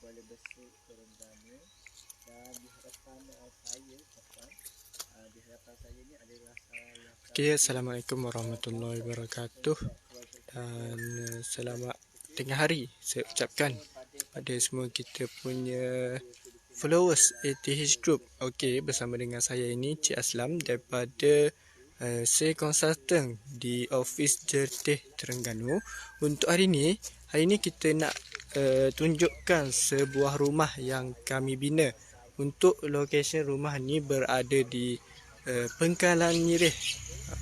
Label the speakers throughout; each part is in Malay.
Speaker 1: boleh besuk Terengganu. Dan di hadapan saya tuan, di hadapan saya ni adalah salah
Speaker 2: Okay, Assalamualaikum warahmatullahi wabarakatuh. Dan selamat tengah hari saya ucapkan pada semua kita punya followers ATH Group. Okay, bersama dengan saya ini Cik Aslam daripada Sales Consultant di Office Jerteh Terengganu. Untuk hari ini kita nak tunjukkan sebuah rumah yang kami bina. Untuk lokasi rumah ni berada di Pengkalan Nyirih,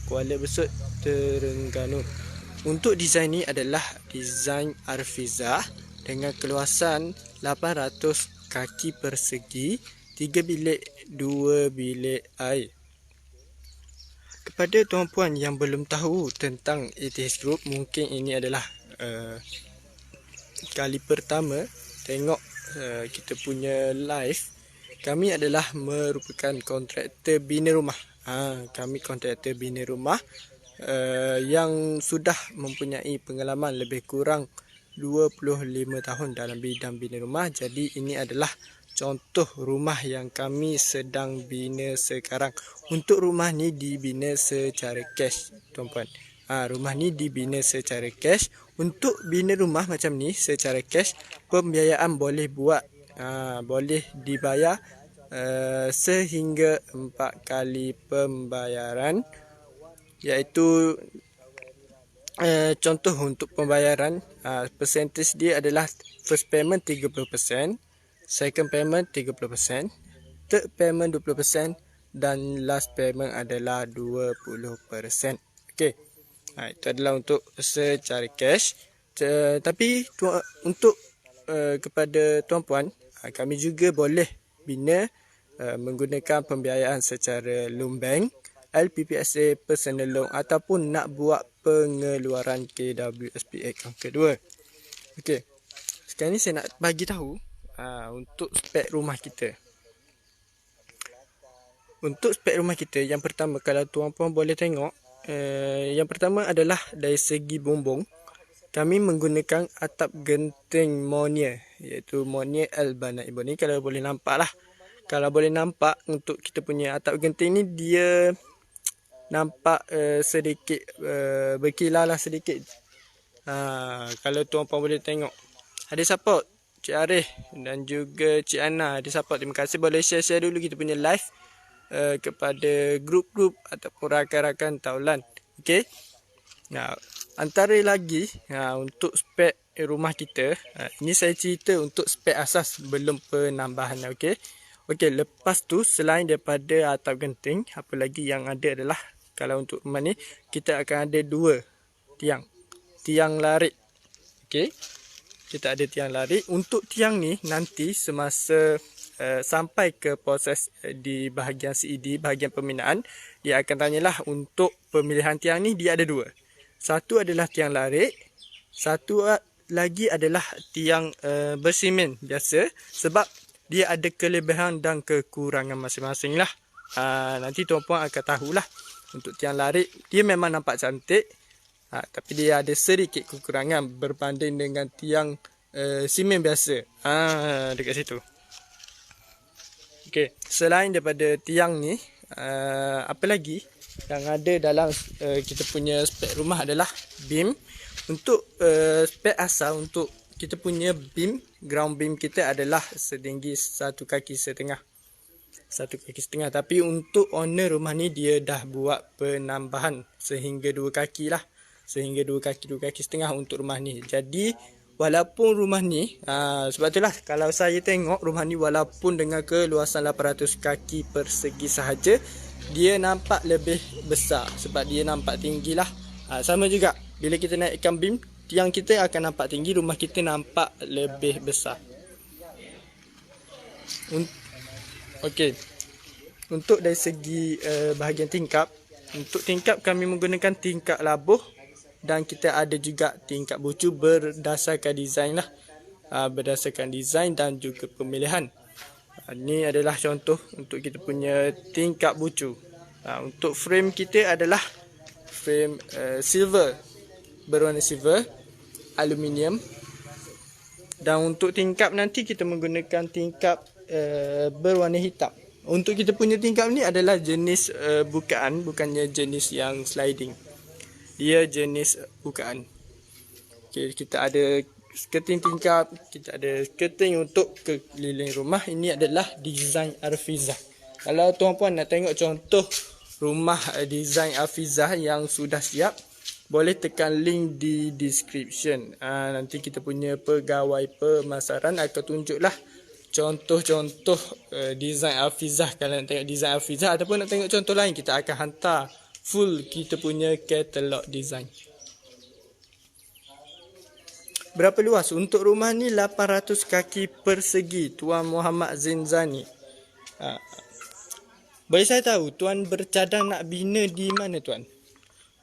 Speaker 2: Kuala Besut, Terengganu. Untuk desain ni adalah desain Arfiza dengan keluasan 800 kaki persegi, 3 bilik, 2 bilik air. Kepada tuan-puan yang belum tahu tentang ATH Group, mungkin ini adalah kali pertama tengok kita punya live. Kami adalah merupakan kontraktor bina rumah. Kami kontraktor bina rumah yang sudah mempunyai pengalaman lebih kurang 25 tahun dalam bidang bina rumah. Jadi ini adalah contoh rumah yang kami sedang bina sekarang. Untuk rumah ni dibina secara cash, tuan-puan. Rumah ni dibina secara cash. Untuk bina rumah macam ni secara cash, pembiayaan boleh buat, boleh dibayar sehingga 4 kali pembayaran. Iaitu contoh untuk pembayaran, percentage dia adalah first payment 30%, second payment 30%, third payment 20%, dan last payment adalah 20%. Okey. Itu adalah untuk secara cash. Tapi untuk kepada tuan-puan, kami juga boleh bina menggunakan pembiayaan secara loan bank, LPPSA personal loan, ataupun nak buat pengeluaran KWSP akaun kedua. Okey. Sekarang ni saya nak bagi tahu untuk spek rumah kita. Untuk spek rumah kita, yang pertama kalau tuan-puan boleh tengok, yang pertama adalah dari segi bumbung. Kami menggunakan atap genting Monier, iaitu Monier Albana Ibu ni, kalau boleh nampak lah. Kalau boleh nampak, untuk kita punya atap genting ni dia nampak sedikit berkilau lah sedikit. Kalau tuan-puan boleh tengok, ada support Cik Arif dan juga Cik Ana ada support. Terima kasih. Boleh share-share dulu kita punya live kepada grup-grup ataupun rakan-rakan taulan. Okey. Antara lagi untuk spek rumah kita, ini saya cerita untuk spek asas, belum penambahan. Okey. Lepas tu selain daripada atap genting, apa lagi yang ada adalah, kalau untuk rumah ni kita akan ada 2 tiang larik. Okey. Kita ada tiang larik. Untuk tiang ni nanti semasa sampai ke proses di bahagian CED, bahagian pembinaan, dia akan tanyalah untuk pemilihan tiang ni. Dia ada 2. Satu adalah tiang larik, satu lagi adalah tiang bersimen biasa, sebab dia ada kelebihan dan kekurangan masing-masing lah. Nanti tuan-puan akan tahulah. Untuk tiang larik, dia memang nampak cantik, tapi dia ada sedikit kekurangan berbanding dengan tiang simen biasa. Dekat situ. Okey, selain daripada tiang ni, apa lagi yang ada dalam kita punya spek rumah adalah beam. Untuk spek asal untuk kita punya beam, ground beam kita adalah setinggi 1,5 kaki. 1,5 kaki. Tapi untuk owner rumah ni dia dah buat penambahan sehingga 2 kaki lah. Sehingga 2 kaki, 2,5 kaki untuk rumah ni. Jadi walaupun rumah ni, sebab itulah kalau saya tengok rumah ni, walaupun dengan keluasan 800 kaki persegi sahaja, dia nampak lebih besar sebab dia nampak tinggi lah. Sama juga bila kita naikkan beam, tiang kita akan nampak tinggi, rumah kita nampak lebih besar. Okey. Untuk dari segi bahagian tingkap, untuk tingkap kami menggunakan tingkap labuh, dan kita ada juga tingkap bucu berdasarkan desain lah. Berdasarkan desain dan juga pemilihan. Ini adalah contoh untuk kita punya tingkap bucu. Untuk frame kita adalah frame silver, berwarna silver, aluminium, Dan untuk tingkap nanti kita menggunakan tingkap berwarna hitam. Untuk kita punya tingkap ni adalah jenis bukaan, bukannya jenis yang sliding. Dia jenis bukaan. Okay, kita ada skirting tingkap, kita ada skirting untuk keliling rumah. Ini adalah design Arfizah. Kalau tuan-puan nak tengok contoh rumah design Arfizah yang sudah siap, boleh tekan link di description. Nanti kita punya pegawai pemasaran akan tunjuklah contoh-contoh design Arfizah. Kalau nak tengok design Arfizah ataupun nak tengok contoh lain, kita akan hantar full kita punya katalog design. Berapa luas? Untuk rumah ni 800 kaki persegi, Tuan Muhammad Zinzani. Boleh saya tahu Tuan bercadang nak bina di mana, Tuan?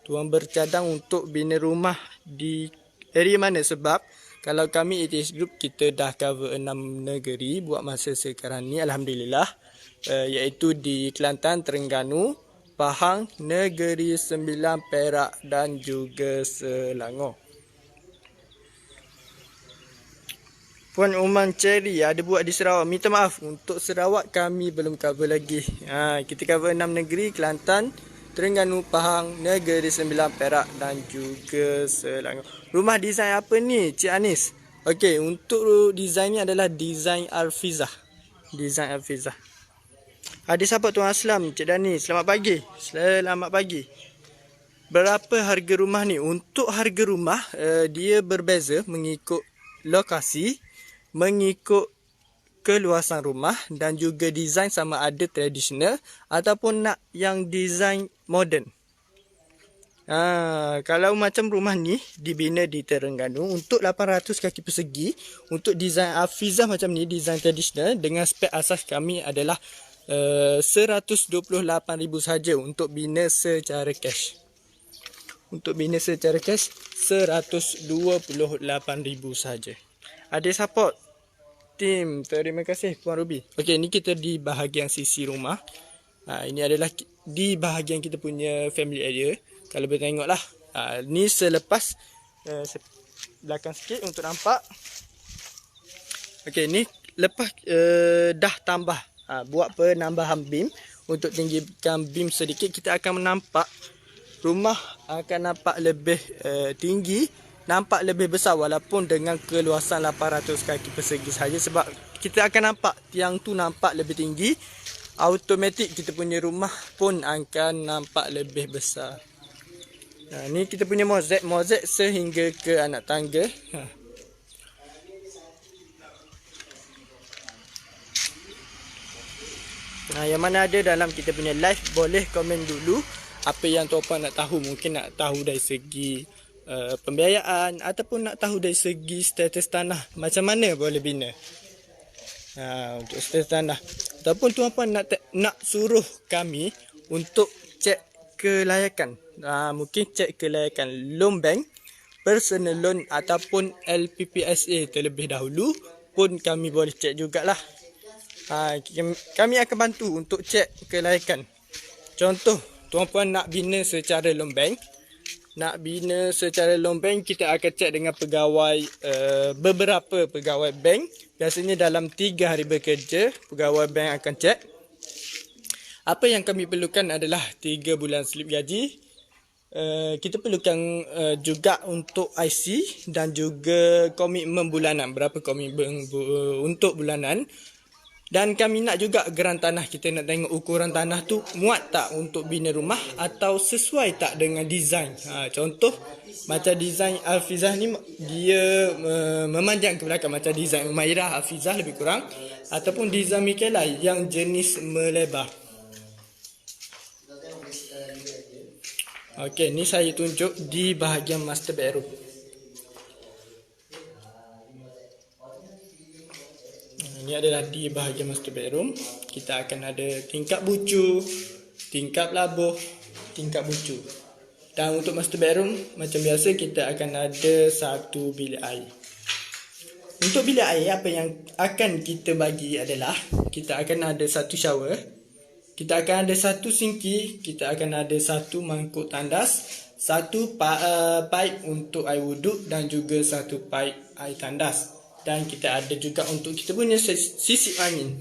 Speaker 2: Tuan bercadang untuk bina rumah di area mana? Sebab kalau kami ATH Group, kita dah cover 6 negeri buat masa sekarang ni, Alhamdulillah. Iaitu di Kelantan, Terengganu, Pahang, Negeri Sembilan, Perak dan juga Selangor. Puan Uman Cherry ada buat di Sarawak. Minta maaf, untuk Sarawak kami belum cover lagi. Kita cover 6 negeri, Kelantan, Terengganu, Pahang, Negeri Sembilan, Perak dan juga Selangor. Rumah desain apa ni, Cik Anis? Okey, untuk desain ni adalah desain Arfizah. Desain Arfizah. Ada siapa Tuan Aslam, Cik Dani? Selamat pagi. Selamat pagi. Berapa harga rumah ni? Untuk harga rumah, dia berbeza mengikut lokasi, mengikut keluasan rumah dan juga design, sama ada tradisional ataupun nak yang design moden. Kalau macam rumah ni dibina di Terengganu untuk 800 kaki persegi, untuk design Arfizah macam ni, design tradisional dengan spek asas kami adalah 128,000 saja untuk bina secara cash. Untuk bina secara cash 128,000 saja. Ada support tim, terima kasih Puan Ruby. Okey, ni kita di bahagian sisi rumah. Ini adalah di bahagian kita punya family area. Kalau boleh tengoklah. Ni selepas belakang sikit untuk nampak. Okey, ni lepas dah tambah buat penambahan beam untuk tinggikan beam sedikit, kita akan menampak rumah akan nampak lebih tinggi, nampak lebih besar walaupun dengan keluasan 800 kaki persegi saja, sebab kita akan nampak tiang tu nampak lebih tinggi, automatik kita punya rumah pun akan nampak lebih besar. Ni kita punya mozaik sehingga ke anak tangga. Yang mana ada dalam kita punya live, boleh komen dulu apa yang tuan-puan nak tahu. Mungkin nak tahu dari segi pembiayaan ataupun nak tahu dari segi status tanah, macam mana boleh bina. Untuk status tanah, ataupun tuan-puan nak suruh kami untuk cek kelayakan, mungkin cek kelayakan loan bank, personal loan ataupun LPPSA terlebih dahulu pun kami boleh cek jugalah. Kami akan bantu untuk cek kelayakan. Contoh, tuan-puan nak bina secara loan bank, kita akan cek dengan pegawai, beberapa pegawai bank. Biasanya dalam 3 hari bekerja, pegawai bank akan cek. Apa yang kami perlukan adalah 3 bulan slip gaji. Kita perlukan juga untuk IC dan juga komitmen bulanan. Berapa komitmen untuk bulanan. Dan kami nak juga geran tanah. Kita nak tengok ukuran tanah tu muat tak untuk bina rumah atau sesuai tak dengan design. Contoh macam design Arfizah ni, dia memanjang ke belakang macam design Umairah Arfizah lebih kurang, ataupun design Mikela yang jenis melebar. Okey, ni saya tunjuk di bahagian master bedroom. Ini adalah di bahagian master bedroom. Kita akan ada tingkap bucu, tingkap labuh, tingkap bucu. Dan untuk master bedroom, macam biasa kita akan ada satu bilik air. Untuk bilik air, apa yang akan kita bagi adalah kita akan ada satu shower, kita akan ada satu sinki, kita akan ada satu mangkuk tandas, satu pipe untuk air wuduk dan juga satu pipe air tandas. dan kita ada juga untuk kita punya sisip angin.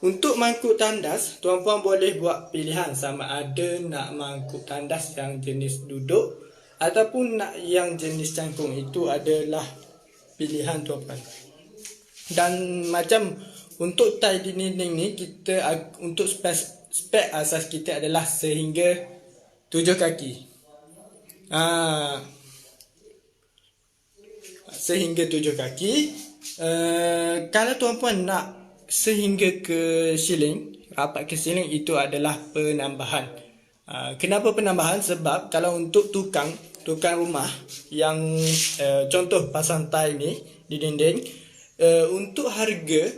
Speaker 2: Untuk mangkuk tandas, tuan-puan boleh buat pilihan sama ada nak mangkuk tandas yang jenis duduk ataupun nak yang jenis cangkung. Itu adalah pilihan tuan-puan. Dan macam untuk tie di dinding ni, kita untuk spek asas kita adalah sehingga 7 kaki. Sehingga 7 kaki. Kalau tuan-puan nak sehingga ke ceiling, rapat ke ceiling, itu adalah penambahan. Kenapa penambahan? Sebab kalau untuk tukang rumah yang contoh pasang tie ni di dinding, untuk harga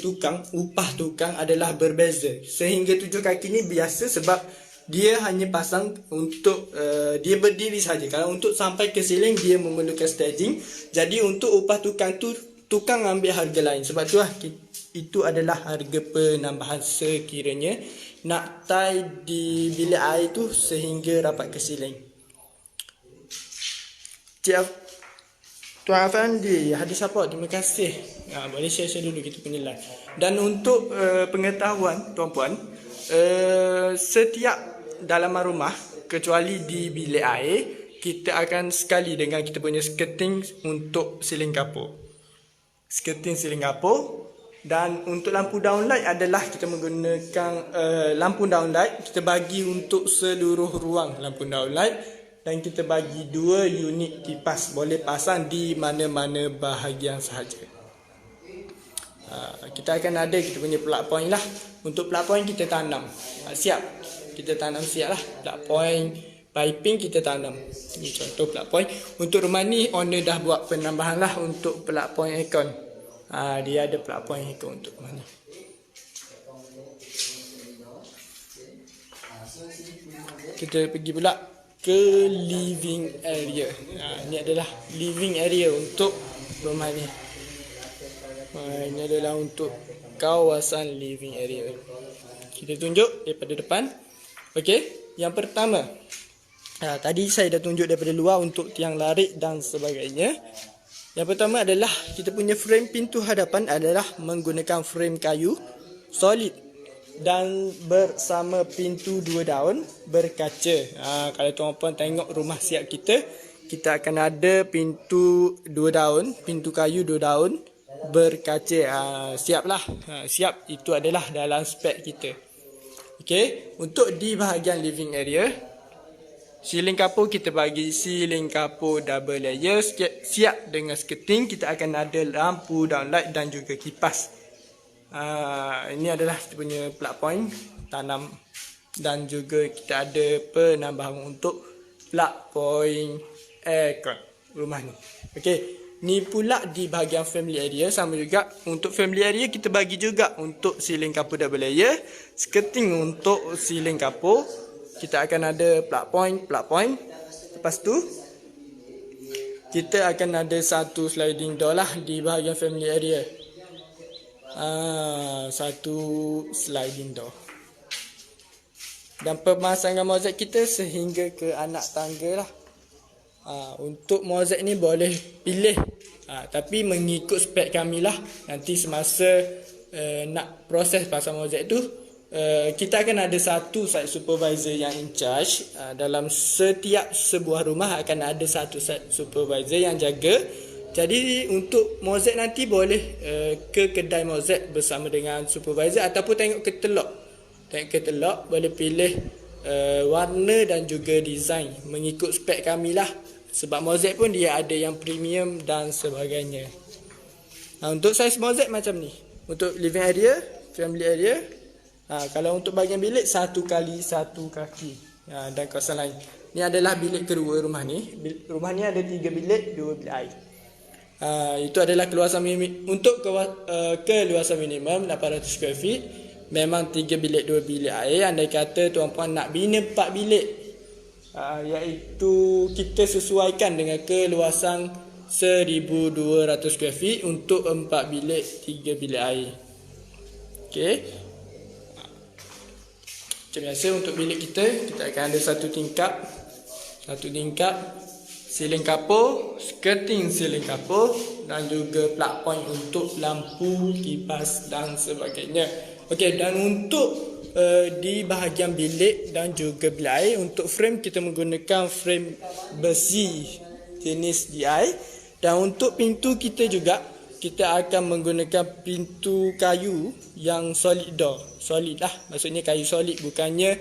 Speaker 2: tukang, upah tukang adalah berbeza. Sehingga 7 kaki ni biasa sebab dia hanya pasang untuk dia berdiri saja. Kalau untuk sampai ke ceiling dia memerlukan staging. Jadi untuk upah tukang tu, tukang ambil harga lain. Sebab tu itu adalah harga penambahan sekiranya nak tie di bilik air tu sehingga rapat ke ceiling. Tuan Afandi, hadis apa? Terima kasih. Boleh share dulu kita punya live. Dan untuk pengetahuan tuan-puan, setiap dalaman rumah kecuali di bilik air, kita akan sekali dengan kita punya skirting untuk siling kapur. Skirting siling kapur. Dan untuk lampu downlight adalah kita menggunakan lampu downlight. Kita bagi untuk seluruh ruang lampu downlight. Dan kita bagi 2 unit kipas. Boleh pasang di mana-mana bahagian sahaja. Kita akan ada kita punya plug point lah. Untuk plug point kita tanam. Siap. Kita tanam siap lah. Plug point piping kita tanam. Ini contoh plug point. Untuk rumah ni owner dah buat penambahan lah untuk plug point aircon. Dia ada plug point aircon untuk rumah ni. Kita pergi pula ke living area. Ini adalah living area untuk rumah ni. Ini adalah untuk kawasan living area. Kita tunjuk daripada depan. Okey, yang pertama. Tadi saya dah tunjuk daripada luar untuk tiang larik dan sebagainya. Yang pertama adalah kita punya frame pintu hadapan adalah menggunakan frame kayu solid dan bersama pintu 2 daun berkaca. Kalau tuan-puan tengok rumah siap kita akan ada pintu 2 daun, pintu kayu 2 daun berkaca. Siaplah. Siap, itu adalah dalam spek kita. Okey, untuk di bahagian living area, siling kapur kita bagi siling kapur double layer siap dengan skirting. Kita akan ada lampu downlight dan juga kipas. Ini adalah kita punya plug point tanam dan juga kita ada penambahan untuk plug point aircon rumah ni. Okey, ni pula di bahagian family area sama juga. Untuk family area kita bagi juga untuk siling kapur double layer, skirting untuk siling kapur. Kita akan ada plug point. Lepas tu kita akan ada satu sliding door lah di bahagian family area. Satu sliding door. Dan pemasangan mozaik kita sehingga ke anak tangga lah. Untuk mozaik ni boleh pilih. Tapi mengikut spek kami lah. Nanti semasa nak proses pasang mozaik tu, kita akan ada satu site supervisor yang in charge. Dalam setiap sebuah rumah akan ada satu site supervisor yang jaga. Jadi untuk mozaik nanti boleh ke kedai mozaik bersama dengan supervisor ataupun tengok ketelok. Tengok ketelok boleh pilih warna dan juga design mengikut spek kami lah. Sebab mozaik pun dia ada yang premium dan sebagainya. Untuk saiz mozaik macam ni. Untuk living area, family area, kalau untuk bahagian bilik 1 kali 1 kaki. Dan kawasan lain. Ini adalah bilik kedua rumah ni. Rumah ni ada 3 bilik, 2 bilik air. Itu adalah keluasan minimum. Untuk keluasan minimum 800 square feet. Memang 3 bilik 2 bilik air. Andai kata tuan-puan nak bina 4 bilik, iaitu kita sesuaikan dengan keluasan 1200 square feet untuk 4 bilik 3 bilik air. Okey. Macam biasa untuk bilik kita akan ada satu tingkap, siling kapur, skirting siling kapur dan juga plug point untuk lampu, kipas dan sebagainya. Okey, dan untuk di bahagian bilik dan juga bilik air, untuk frame kita menggunakan frame besi jenis DI, dan untuk pintu kita juga kita akan menggunakan pintu kayu yang solid door. Solid lah, maksudnya kayu solid, bukannya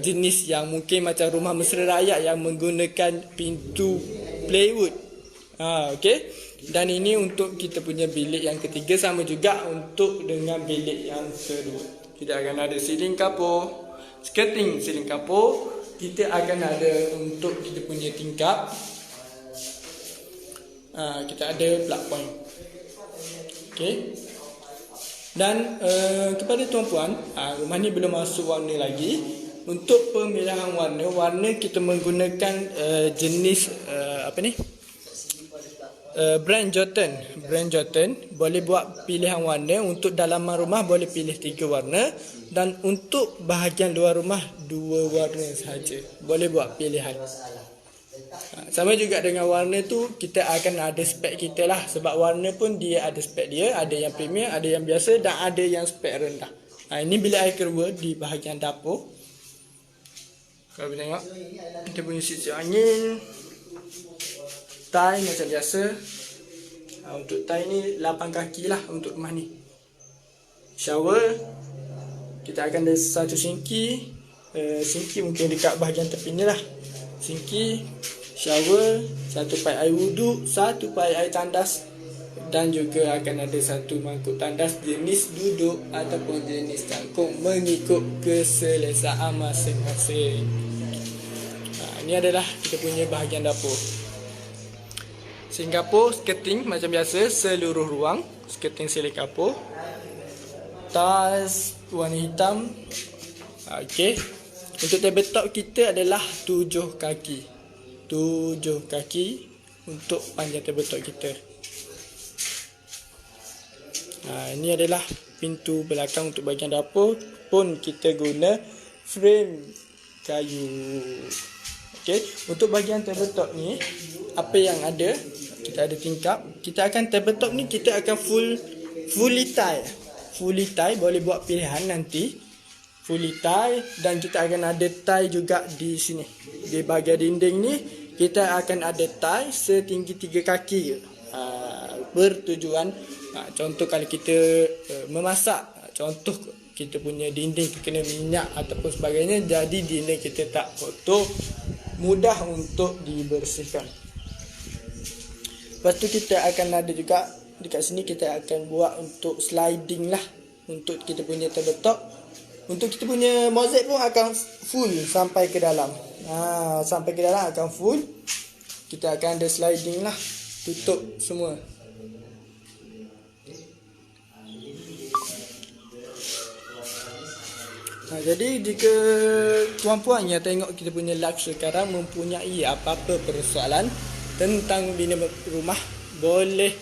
Speaker 2: jenis yang mungkin macam rumah mesra rakyat yang menggunakan pintu plywood. Okey. Dan ini untuk kita punya bilik yang ketiga, sama juga untuk dengan bilik yang kedua. Kita akan ada siling kapur, skirting siling kapur. Kita akan ada untuk kita punya tingkap. Kita ada plug point. Okey. Dan kepada tuan-puan, rumah ni belum masuk warna lagi. Untuk pemilihan warna kita menggunakan jenis brand Jotun. Brand Jotun boleh buat pilihan warna. Untuk dalaman rumah boleh pilih 3 warna, dan untuk bahagian luar rumah 2 warna sahaja. Boleh buat pilihan. Sama juga dengan warna tu, kita akan ada spek kita lah. Sebab warna pun dia ada spek dia. Ada yang premium, ada yang biasa dan ada yang spek rendah. Ini bilik air kedua di bahagian dapur. Kalau kita tengok, kita punya sisi angin, tie macam biasa. Untuk tie ni 8 kaki lah untuk rumah ni. Shower, kita akan ada satu sinki. Sinki mungkin dekat bahagian tepi ni lah. Sinki, shower, satu paip air wuduk, satu paip air tandas, dan juga akan ada satu mangkuk tandas jenis duduk ataupun jenis cangkuk mengikut keselesaan masing-masing. Ini adalah kita punya bahagian dapur. Siling kapur, skirting macam biasa seluruh ruang, skirting siling kapur. Tas warna hitam. Okey. Untuk tabletop kita adalah 7 kaki. 7 kaki untuk panjang tabletop kita. Ini adalah pintu belakang untuk bahagian dapur, pun kita guna frame kayu. Okey, untuk bahagian tabletop ni apa yang ada? Kita ada tingkap. Kita akan tabletop ni kita akan fully tie. Fully tie, boleh buat pilihan nanti. Fully tie, dan kita akan ada tie juga di sini. Di bahagian dinding ni kita akan ada tie setinggi 3 kaki. Bertujuan contoh kalau kita memasak, contoh kita punya dinding terkena minyak ataupun sebagainya, jadi dinding kita tak kotor, mudah untuk dibersihkan. Lepas tu kita akan ada juga dekat sini, kita akan buat untuk sliding lah untuk kita punya tabletop. Untuk kita punya mozaik pun akan full sampai ke dalam. Sampai ke dalam akan full. Kita akan ada sliding lah, tutup semua. Jadi jika tuan-puan yang tengok kita punya live sekarang mempunyai apa-apa persoalan tentang bina rumah, boleh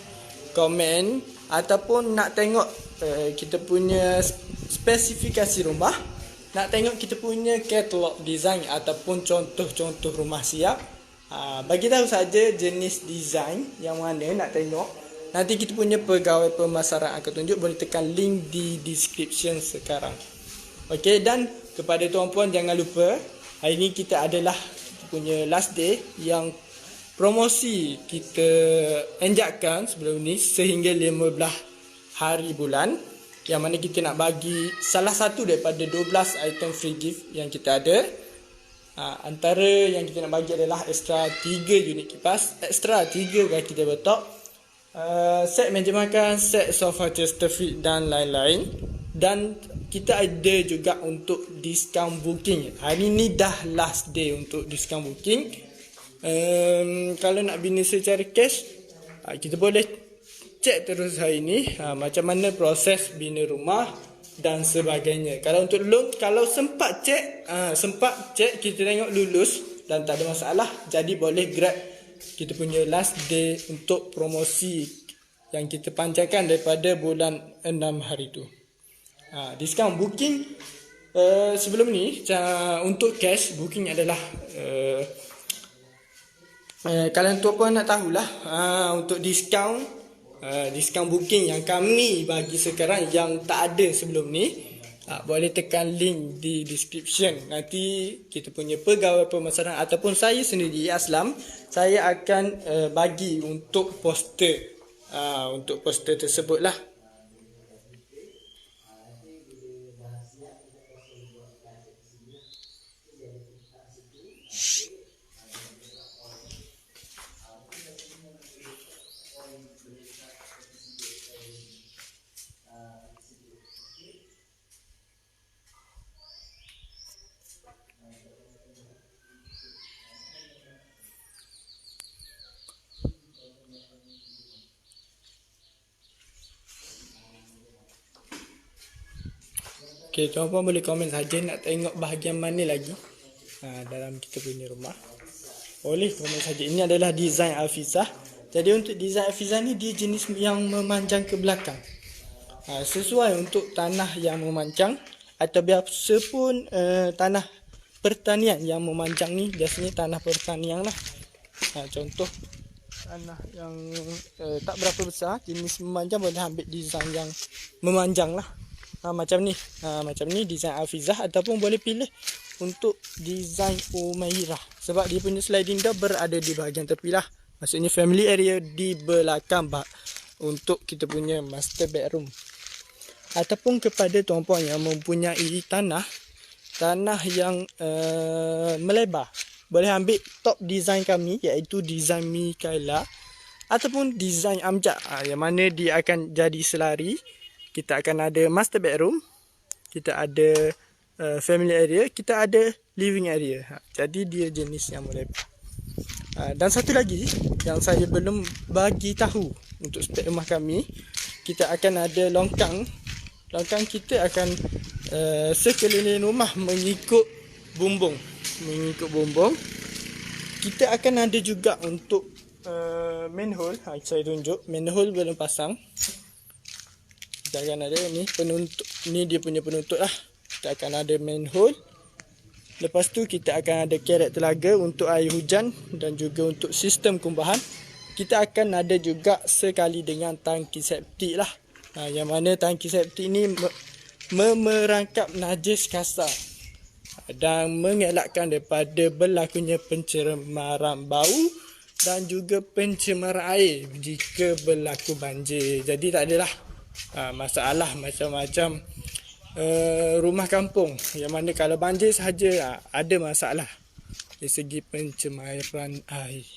Speaker 2: komen ataupun nak tengok kita punya spesifikasi rumah, nak tengok kita punya katalog design ataupun contoh-contoh rumah siap, bagi tahu saja jenis design yang mana nak tengok. Nanti kita punya pegawai pemasaran akan tunjuk, boleh tekan link di description sekarang. Okey, dan kepada tuan-puan jangan lupa, hari ini kita adalah kita punya last day yang promosi kita enjakkan sebelum ni sehingga 15 hari bulan, yang mana kita nak bagi salah satu daripada 12 item free gift yang kita ada. Antara yang kita nak bagi adalah extra 3 unit kipas, extra 3 kaki tabletop, set meja makan, set sofa Chesterfield dan lain-lain. Dan kita ada juga untuk diskaun booking. Hari ni dah last day untuk diskaun booking. Kalau nak bina secara cash, kita boleh cek terus hari ni macam mana proses bina rumah dan sebagainya. Kalau untuk loan, kalau sempat cek kita tengok lulus dan tak ada masalah, jadi boleh grab kita punya last day untuk promosi yang kita panjangkan daripada bulan 6 hari tu. Diskaun booking sebelum ni untuk cash booking adalah kalian tuan-puan nak tahulah untuk diskaun booking yang kami bagi sekarang yang tak ada sebelum ni, boleh tekan link di description. Nanti kita punya pegawai pemasaran ataupun saya sendiri Aslam, saya akan bagi untuk poster tersebut lah. Okay, tuan-puan boleh komen saja nak tengok bahagian mana lagi dalam kita punya rumah. Boleh komen saja. Ini adalah design Hafizah. Jadi untuk design Hafizah ni dia jenis yang memanjang ke belakang. Sesuai untuk tanah yang memanjang atau biasa pun tanah pertanian yang memanjang ni biasanya tanah pertanian lah. Contoh tanah yang tak berapa besar, jenis memanjang boleh ambil design yang memanjang lah. Macam ni design Hafizah, ataupun boleh pilih untuk design Umairah sebab dia punya sliding door berada di bahagian tepi lah. Maksudnya family area di belakang untuk kita punya master bedroom. Ataupun kepada tuan-puan yang mempunyai tanah yang melebar, boleh ambil top design kami iaitu design Mikaela ataupun design Amjad, yang mana dia akan jadi selari. Kita akan ada master bedroom, kita ada family area, kita ada living area. Jadi dia jenis yang melebar. Dan satu lagi yang saya belum bagi tahu untuk spek rumah kami, kita akan ada longkang. Longkang kita akan sekeliling rumah mengikut bumbung. Kita akan ada juga untuk manhole. Saya tunjuk manhole belum pasang. Kita akan ada ni penutup, ni dia punya penutup lah. Kita akan ada manhole. Lepas tu kita akan ada kerek telaga untuk air hujan dan juga untuk sistem kumbahan. Kita akan ada juga sekali dengan tangki septik lah. Yang mana tangki septik ni merangkap najis kasar dan mengelakkan daripada berlakunya pencemaran bau dan juga pencemaran air jika berlaku banjir. Jadi tak adalah masalah macam-macam rumah kampung yang mana kalau banjir sahaja ada masalah dari segi pencemaran air.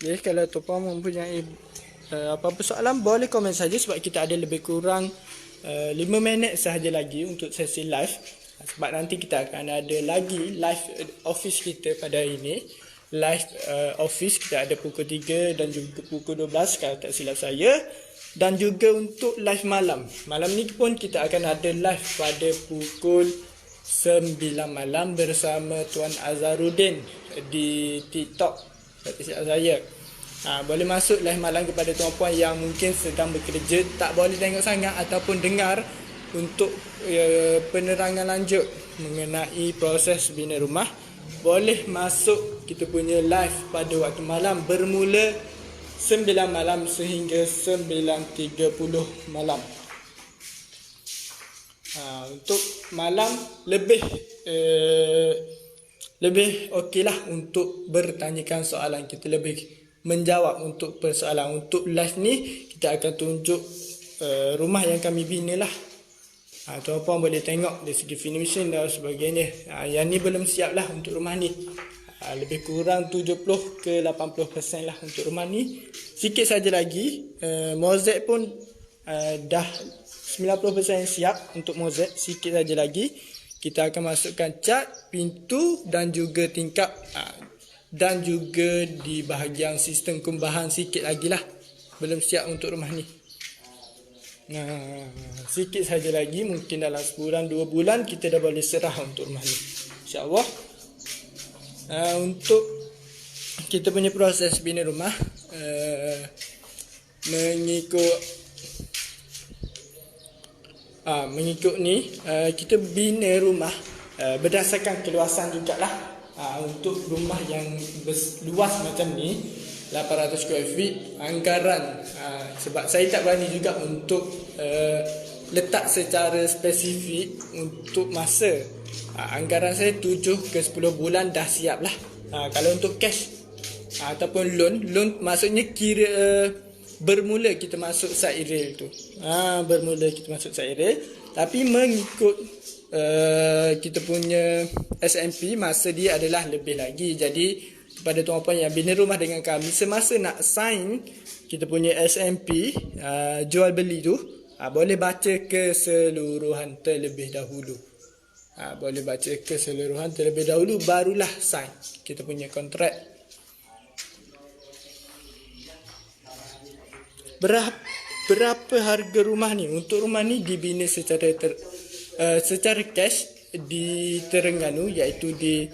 Speaker 2: Jadi kalau tuan-puan mempunyai apa-apa soalan, boleh komen saja sebab kita ada lebih kurang 5 minit sahaja lagi untuk sesi live. Sebab nanti kita akan ada lagi live office kita pada hari ini. Live office kita ada pukul 3 dan juga pukul 12 kalau tak silap saya. Dan juga untuk live malam. Malam ni pun kita akan ada live pada pukul 9 malam bersama Tuan Azharuddin di TikTok. Saya boleh masuk live malam kepada tuan-puan yang mungkin sedang bekerja, tak boleh tengok sangat ataupun dengar untuk penerangan lanjut mengenai proses bina rumah. Boleh masuk kita punya live pada waktu malam bermula 9 malam sehingga 9.30 malam. Untuk malam lebih okeylah untuk bertanyakan soalan, kita lebih menjawab untuk persoalan. Untuk live ni kita akan tunjuk rumah yang kami bina lah. Tuan-puan boleh tengok dari segi finishing dan sebagainya. Yang ni belum siap lah untuk rumah ni. Lebih kurang 70 ke 80% lah untuk rumah ni. Sikit saja lagi. Mozaik pun dah 90% siap untuk mozaik. Sikit saja lagi. Kita akan masukkan cat, pintu dan juga tingkap. dan juga di bahagian sistem kumbahan sikit lagi lah. Belum siap untuk rumah ni. Nah, sikit saja lagi, mungkin dalam sebulan 2 bulan kita dah boleh serah untuk rumah ni, insyaAllah. Untuk kita punya proses bina rumah, mengikut ni, kita bina rumah berdasarkan keluasan jugalah. Untuk rumah yang luas macam ni 800 square feet, anggaran sebab saya tak berani juga untuk letak secara spesifik untuk masa. Anggaran saya 7 ke 10 bulan dah siap lah. Kalau untuk cash ataupun loan maksudnya kira bermula kita masuk side rail tu. Bermula kita masuk side rail, tapi mengikut kita punya SMP, masa dia adalah lebih lagi. Jadi kepada tuan-puan yang bina rumah dengan kami, semasa nak sign kita punya SMP jual beli tu, boleh baca keseluruhan terlebih dahulu. Boleh baca keseluruhan terlebih dahulu, barulah sign kita punya kontrak. Berapa harga rumah ni? Untuk rumah ni dibina secara cash di Terengganu, iaitu di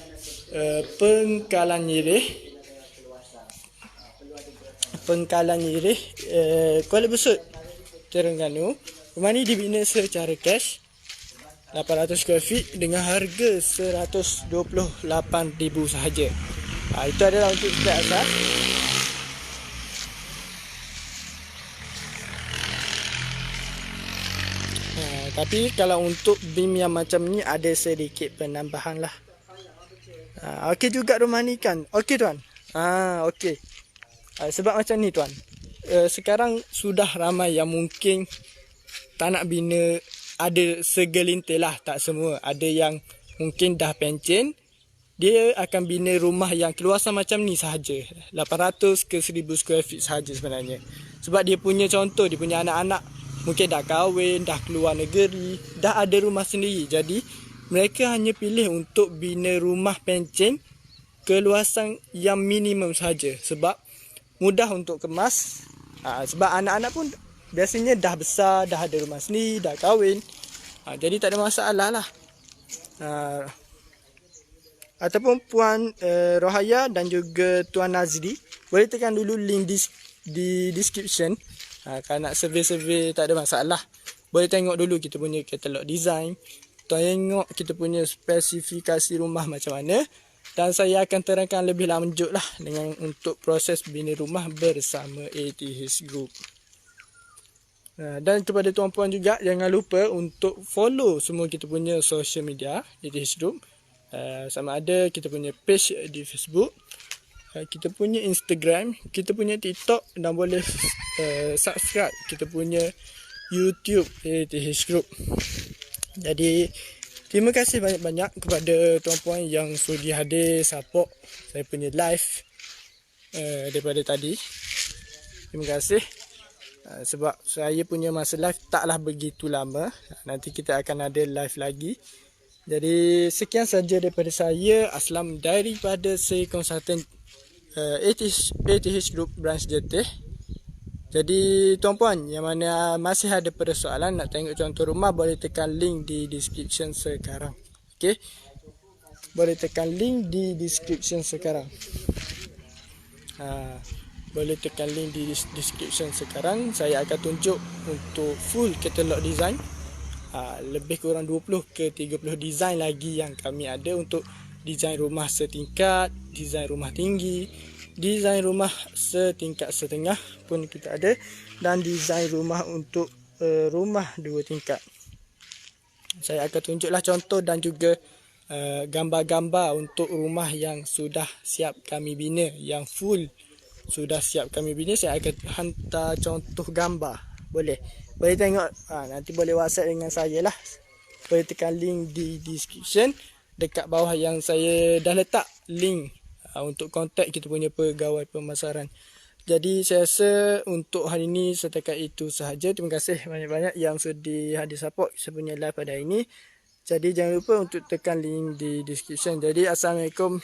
Speaker 2: Pengkalan Nyirih, Kuala Besut, Terengganu. Rumah ni dibina secara cash 800 square feet dengan harga 128,000 sahaja. Itu adalah untuk spek asas. Tapi kalau untuk beam yang macam ni ada sedikit penambahan lah. Okey juga rumah ni kan? Okey tuan? Okey. Sebab macam ni tuan, sekarang sudah ramai yang mungkin tak nak bina. Ada segelintir lah, tak semua. Ada yang mungkin dah pencen, dia akan bina rumah yang keluasan macam ni sahaja, 800 ke 1000 square feet sahaja sebenarnya. Sebab dia punya contoh, dia punya anak-anak mungkin dah kahwin, dah keluar negeri, dah ada rumah sendiri. Jadi mereka hanya pilih untuk bina rumah pencen keluasan yang minimum sahaja, sebab mudah untuk kemas. Sebab anak-anak pun biasanya dah besar, dah ada rumah sendiri, dah kahwin. Jadi tak ada masalah lah. Ataupun Puan Rohaya dan juga Tuan Nazri, boleh tekan dulu link di description. Kalau nak survey-survey tak ada masalah. Boleh tengok dulu kita punya katalog design, tengok kita punya spesifikasi rumah macam mana, dan saya akan terangkan lebih lanjut lah dengan untuk proses bina rumah bersama ATH Group. Dan kepada tuan-puan juga, jangan lupa untuk follow semua kita punya social media ATH Group. Sama ada kita punya page di Facebook, kita punya Instagram, kita punya TikTok, dan boleh subscribe kita punya YouTube ATH Group. Jadi terima kasih banyak-banyak kepada tuan-puan yang sudi hadir support saya punya live daripada tadi. Terima kasih. Sebab saya punya masa live taklah begitu lama. Nanti kita akan ada live lagi. Jadi sekian saja daripada saya. Aslam daripada saya konsultan ATH Group Branch Jetih. Jadi tuan-puan yang mana masih ada persoalan nak tengok contoh rumah, boleh tekan link di description sekarang. Okey. Boleh tekan link di description sekarang. Boleh tekan link di description sekarang. Saya akan tunjuk untuk full katalog design. Lebih kurang 20 ke 30 design lagi yang kami ada untuk design rumah setingkat, design rumah tinggi, design rumah setingkat setengah pun kita ada, dan design rumah untuk rumah 2 tingkat. Saya akan tunjuklah contoh dan juga gambar-gambar untuk rumah yang sudah siap kami bina, yang full sudah siap kami bina. Saya akan hantar contoh gambar. Boleh tengok. Nanti boleh WhatsApp dengan saya lah. Boleh tekan link di description. Dekat bawah yang saya dah letak link untuk kontak kita punya pegawai pemasaran. Jadi saya rasa untuk hari ini setakat itu sahaja. Terima kasih banyak-banyak yang sudi hadir support saya punya live pada hari ini. Jadi jangan lupa untuk tekan link di description. Jadi Assalamualaikum.